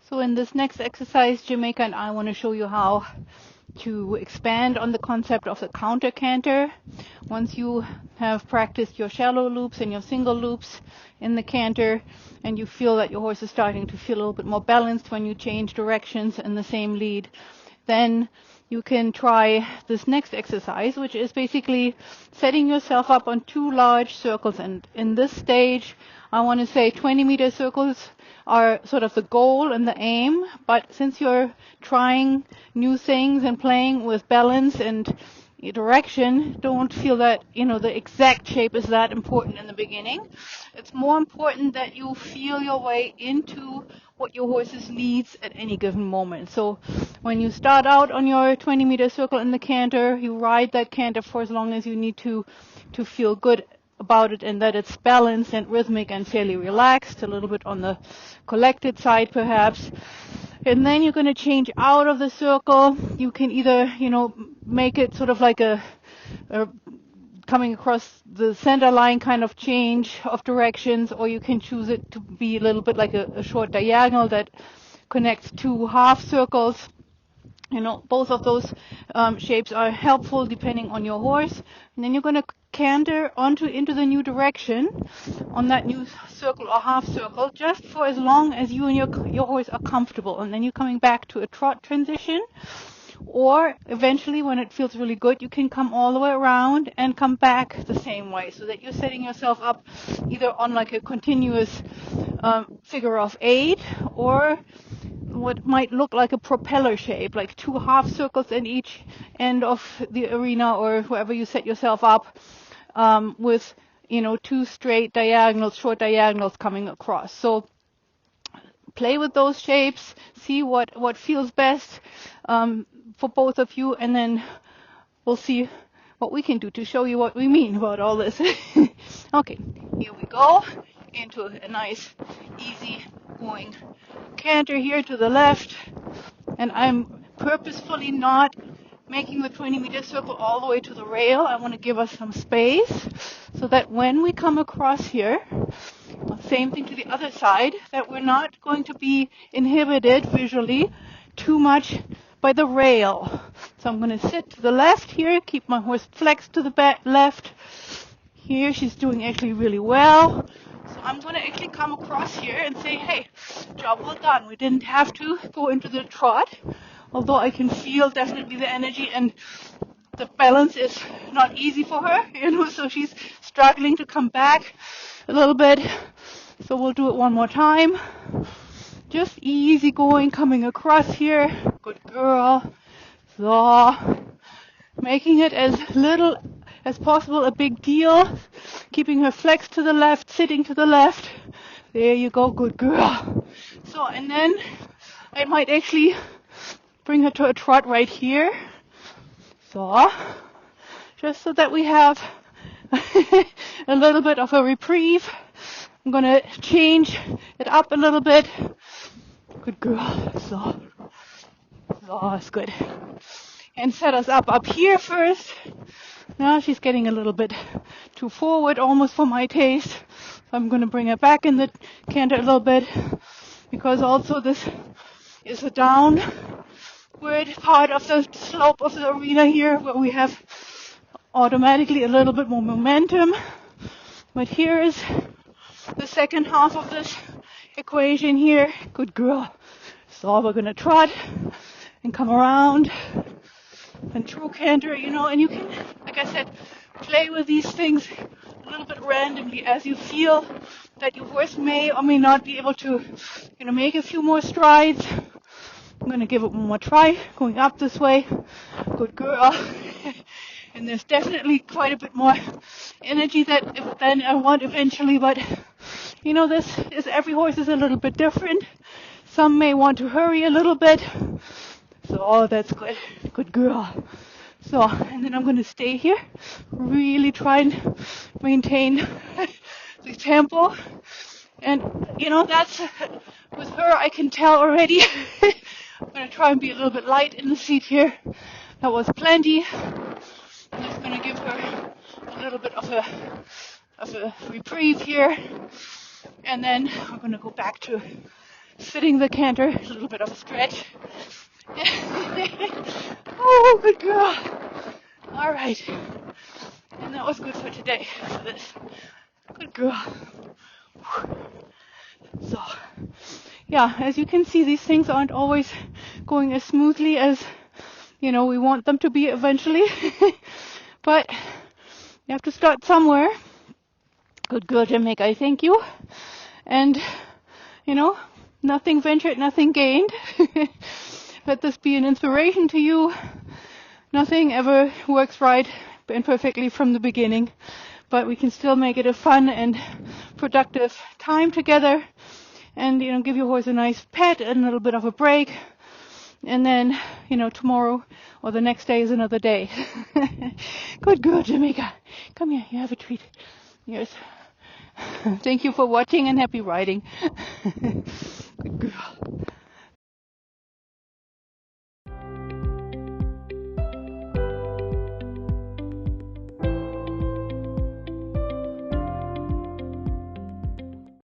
So in this next exercise, Jamaica and I want to show you how to expand on the concept of the counter canter. Once you have practiced your shallow loops and your single loops in the canter, and you feel that your horse is starting to feel a little bit more balanced when you change directions in the same lead, then you can try this next exercise, which is basically setting yourself up on two large circles. And in this stage, I want to say 20-meter circles are sort of the goal and the aim. But since you're trying new things and playing with balance and direction, don't feel that, the exact shape is that important in the beginning. It's more important that you feel your way into what your horses needs at any given moment. So when you start out on your 20-meter circle in the canter, you ride that canter for as long as you need to feel good about it and that it's balanced and rhythmic and fairly relaxed, a little bit on the collected side perhaps. And then you're going to change out of the circle. You can either, make it sort of like a coming across the center line kind of change of directions, or you can choose it to be a little bit like a short diagonal that connects two half circles. Both of those shapes are helpful depending on your horse. And then you're going to canter into the new direction on that new circle or half circle, just for as long as you and your horse are comfortable. And then you're coming back to a trot transition. Or eventually, when it feels really good, you can come all the way around and come back the same way, so that you're setting yourself up either on like a continuous figure of 8, or what might look like a propeller shape, like two half circles in each end of the arena or wherever you set yourself up, with two straight diagonals, short diagonals coming across. So play with those shapes, see what feels best for both of you, and then we'll see what we can do to show you what we mean about all this. Okay, here we go into a nice, easy going canter here to the left, and I'm purposefully not making the 20-meter circle all the way to the rail. I want to give us some space so that when we come across here, same thing to the other side, that we're not going to be inhibited visually too much by the rail. So I'm going to sit to the left here, keep my horse flexed to the back left. Here she's doing actually really well. So I'm going to actually come across here and say, hey, job well done. We didn't have to go into the trot, although I can feel definitely the energy and the balance is not easy for her, so she's struggling to come back a little bit. So we'll do it one more time. Just easy going, coming across here. Good girl. So, making it as little as possible a big deal. Keeping her flexed to the left, sitting to the left. There you go, good girl. So, and then I might actually bring her to a trot right here. So, just so that we have a little bit of a reprieve. I'm going to change it up a little bit. Good girl. So it's good. And set us up here first. Now she's getting a little bit too forward, almost for my taste. So I'm going to bring her back in the canter a little bit, because also this is a downward part of the slope of the arena here, where we have automatically a little bit more momentum. But here is the second half of this equation here. Good girl. So we're going to trot and come around and true canter, and you can, like I said, play with these things a little bit randomly as you feel that your horse may or may not be able to, make a few more strides. I'm going to give it one more try, going up this way. Good girl. And there's definitely quite a bit more energy than I want eventually, but every horse is a little bit different. Some may want to hurry a little bit. So that's good. Good girl. So, and then I'm going to stay here, really try and maintain the tempo. And, that's, with her, I can tell already. I'm going to try and be a little bit light in the seat here. That was plenty. I'm just going to give her a little bit of a reprieve here. And then we're going to go back to sitting the canter, a little bit of a stretch. Oh, good girl. All right. And that was good for today, for this. Good girl. So, yeah, as you can see, these things aren't always going as smoothly as, we want them to be eventually. But you have to start somewhere. Good girl, Jamaica, I thank you. And, nothing ventured, nothing gained. Let this be an inspiration to you. Nothing ever works right and perfectly from the beginning, but we can still make it a fun and productive time together, and give your horse a nice pet and a little bit of a break, and then tomorrow or the next day is another day. Good girl, Jamaica. Come here, you have a treat. Yes. Thank you for watching and happy riding. Good girl.